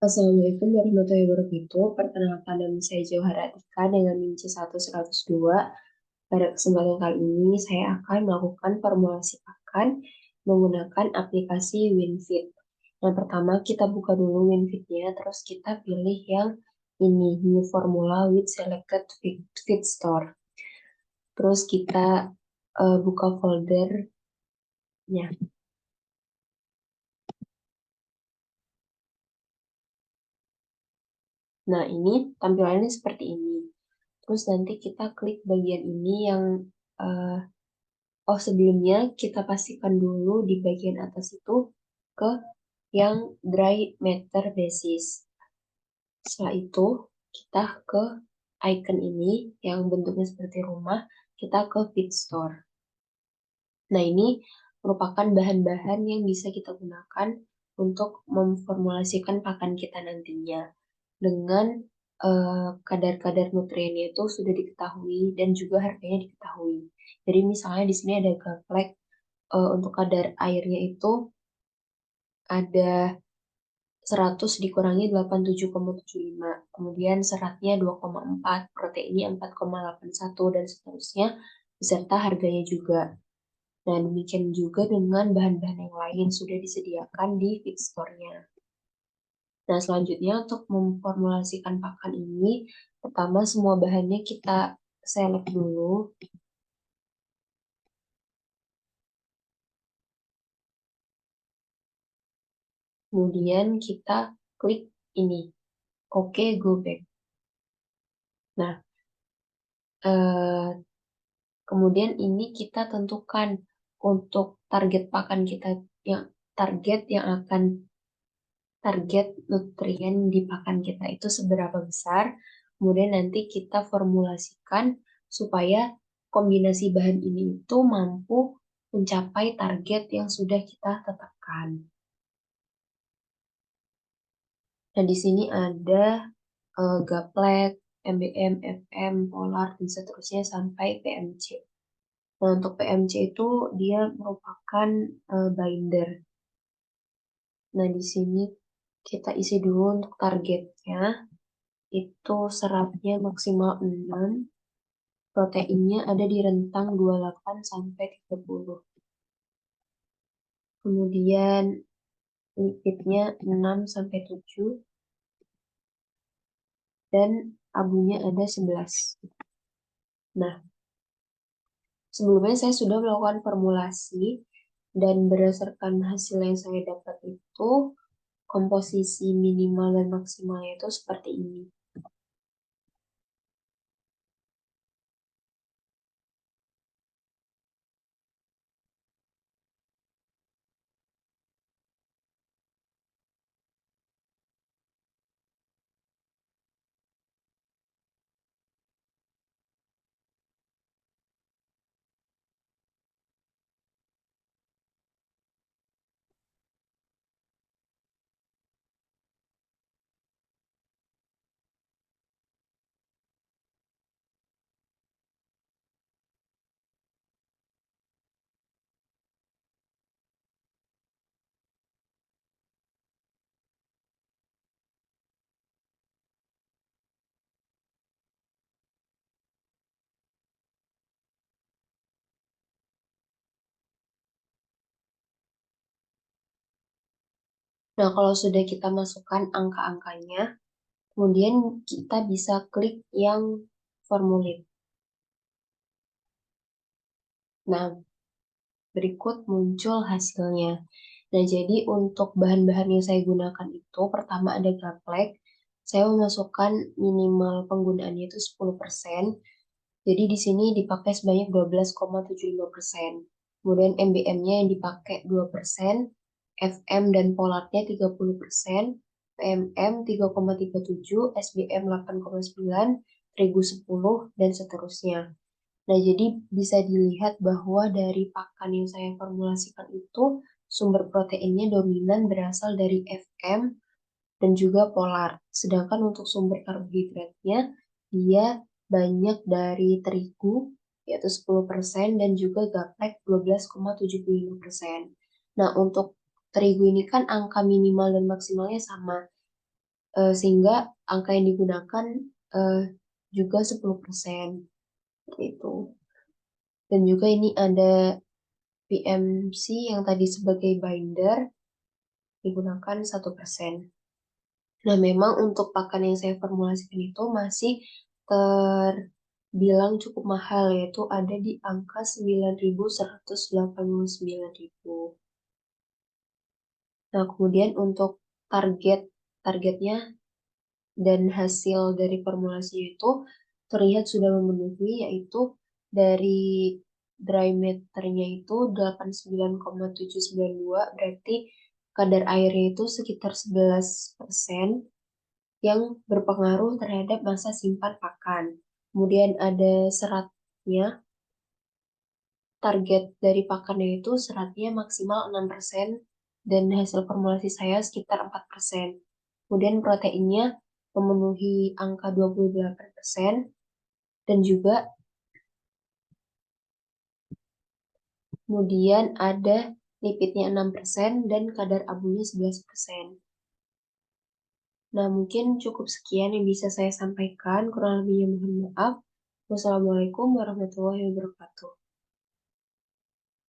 Assalamualaikum warahmatullahi wabarakatuh. Perkenalkan, nama saya Johara Atika dengan NIM C102. Pada kesempatan kali ini, saya akan melakukan formulasi pakan menggunakan aplikasi WinFit. Yang pertama, kita buka dulu WinFit-nya, terus kita pilih yang ini, New Formula with Selected Feed Store. Terus kita buka foldernya. Nah, ini tampilannya seperti ini. Terus nanti kita klik bagian ini yang eh, sebelumnya kita pastikan dulu di bagian atas itu ke yang dry matter basis. Setelah itu kita ke icon ini yang bentuknya seperti rumah, kita ke feed store. Nah, ini merupakan bahan-bahan yang bisa kita gunakan untuk memformulasikan pakan kita nantinya dengan kadar-kadar nutriennya itu sudah diketahui dan juga harganya diketahui. Jadi misalnya di sini ada gaplek, untuk kadar airnya itu ada 100 dikurangi 87,75, kemudian seratnya 2,4, proteinnya 4,81 dan seterusnya, beserta harganya juga. Nah, demikian juga dengan bahan-bahan yang lain sudah disediakan di feed store-nya. Nah, selanjutnya untuk memformulasikan pakan ini, pertama semua bahannya kita select dulu. Kemudian kita klik ini, oke, go back. Nah, eh, kemudian ini kita tentukan untuk target pakan kita, yang target yang akan target nutrien di pakan kita itu seberapa besar. Kemudian nanti kita formulasikan supaya kombinasi bahan ini itu mampu mencapai target yang sudah kita tetapkan. Nah, di sini ada gaplek, MBM, FM, polar, dan seterusnya sampai PMC. Nah, untuk PMC itu dia merupakan binder. Nah, di sini kita isi dulu untuk targetnya. Itu seratnya maksimal 6, proteinnya ada di rentang 28 sampai 30. Kemudian lipidnya 6 sampai 7 dan abunya ada 11. Nah, sebelumnya saya sudah melakukan formulasi dan berdasarkan hasil yang saya dapat itu komposisi minimal dan maksimalnya itu seperti ini. Nah, kalau sudah kita masukkan angka-angkanya, kemudian kita bisa klik yang formulir. Nah, berikut muncul hasilnya. Nah, jadi untuk bahan-bahan yang saya gunakan itu, pertama ada gaplek. Saya memasukkan minimal penggunaannya itu 10%. Jadi di sini dipakai sebanyak 12,75%. Kemudian MBM-nya yang dipakai 2%, FM dan polarnya 30%, PMM 3,37, SBM 8,9, terigu 10, dan seterusnya. Nah, jadi bisa dilihat bahwa dari pakan yang saya formulasikan itu sumber proteinnya dominan berasal dari FM dan juga polar. Sedangkan untuk sumber karbohidratnya dia banyak dari terigu yaitu 10% dan juga gaplek 12,75%. Nah, untuk terigu ini kan angka minimal dan maksimalnya sama. sehingga angka yang digunakan eh, juga 10%, seperti itu. Dan juga ini ada PMC yang tadi sebagai binder digunakan 1%. Nah, memang untuk pakan yang saya formulasikan itu masih terbilang cukup mahal, yaitu ada di angka 9.189.000. Nah, kemudian untuk targetnya dan hasil dari formulasinya itu terlihat sudah memenuhi, yaitu dari dry matter-nya itu 89,792, berarti kadar airnya itu sekitar 11% yang berpengaruh terhadap masa simpan pakan. Kemudian ada seratnya, target dari pakannya itu seratnya maksimal 6% dan hasil formulasi saya sekitar 4%. Kemudian proteinnya memenuhi angka 28% dan juga kemudian ada lipidnya 6% dan kadar abunya 11%. Nah, mungkin cukup sekian yang bisa saya sampaikan. Kurang lebihnya mohon maaf. Wassalamualaikum warahmatullahi wabarakatuh.